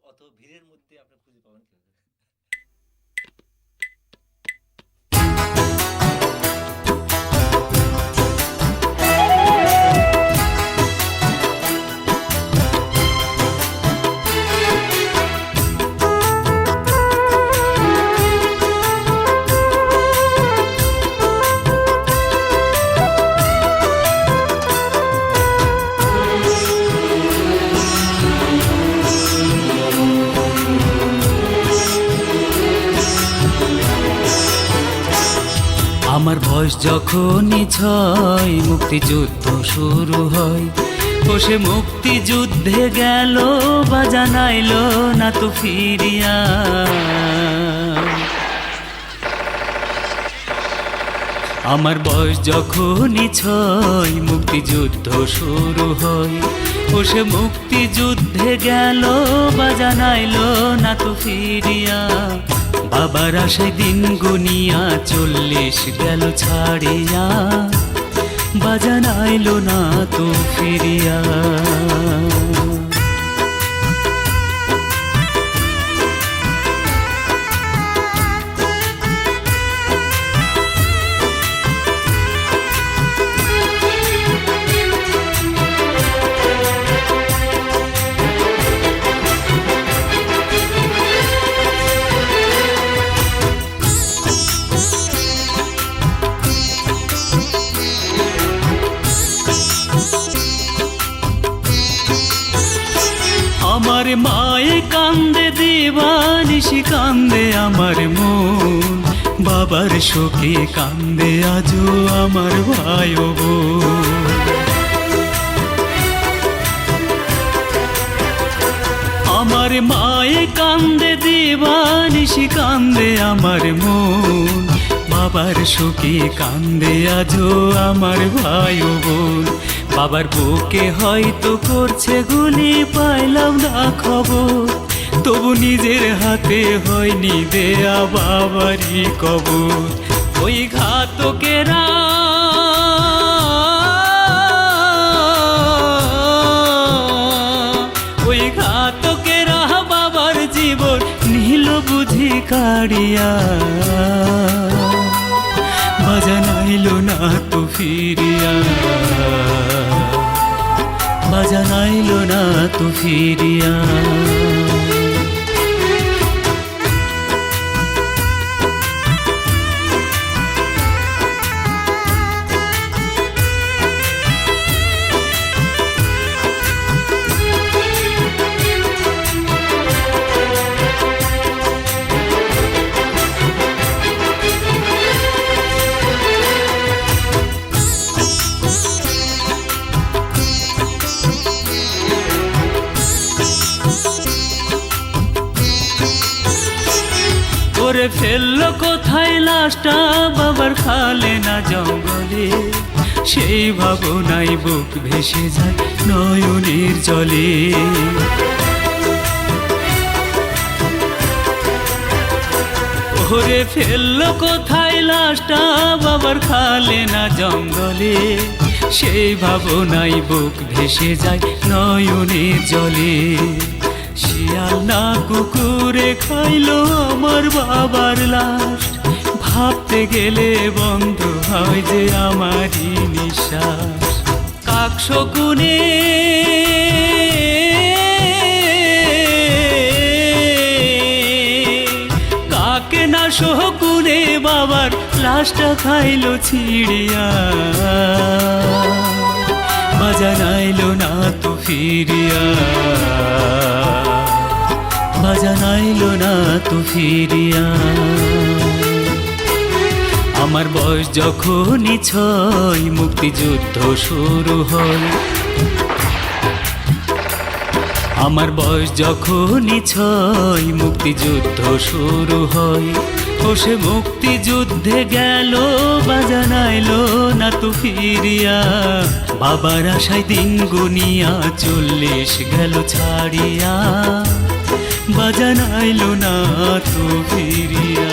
অত ভিড়ের মধ্যে আপনি খুঁজে পাবেন কিভাবে? আমার বয়স যখনই 6 মুক্তিযুদ্ধ শুরু হয়, বসে মুক্তিযুদ্ধে গেল বা জানাইল না তো ফিরিয়া। আমার বয়স যখনই 6 মুক্তিযুদ্ধ শুরু হয়, বসে মুক্তিযুদ্ধে গেল বা জানাইল না তো ফিরিয়া। বাবার আশায় দিন গুনিয়া 40 গেল ছাড়িয়া, বাজান আইলো না তো ফিরিয়া। আমার মায়ে কান্দে দিবানিশি কান্দে আমার মন, বাবার শোকে কান্দে আজও আমার ভাই ও বোন। আমার মায়ে কান্দে দিবানিশি কান্দে আমার মন, বাবার শোকে কান্দে আজও আমার ভাই ও বোন। বাবার বুকে হয়তো করছে গুলি, পাইলাম না খবর, তবু নিজের হাতে হয়নি দেয়া বাবারই কবর। ওই ঘাতকেরা ওই ঘাতকেরা বাবার জীবন নিল বুঝি কাড়িয়া, বাজান আইলো না তো ফিরিয়া, বাজান আইলো না তো ফিরিয়া। করে ফেললো কোথায় লাশটা বাবার, খালে না জঙ্গলে, সেই ভাবনাই বুক ভেসে যায় নয়নের জলে। ওরে ফেললো কোথায় লাশটা বাবার, খালে না জঙ্গলে, সেই ভাবনাই বুক ভেসে যায় নয়নের জলে। শিয়াল না কুকুরে খাইলো আমার বাবার লাশ, ভাবতে গেলে বন্ধ হয় যে আমারই নিঃশ্বাস। কাক শকুনে কাকে না শকুনে বাবার লাশটা খাইলো ছিড়িয়া, বাজান আইলো না তো ফিরিয়া, বাজান আইলো না তো ফিরিয়া। আমার বয়স যখনই 6 মুক্তিযুদ্ধ শুরু হয়, আমার বয়স যখনই 6 মুক্তিযুদ্ধ শুরু হয়, বসে মুক্তিযুদ্ধে গেল বাজান আইলো না তো ফিরিয়া। বাবার আশায় দিন গুনিয়া 40 গেল ছাড়িয়া, বাজান আইলো না তো ফিরিয়া।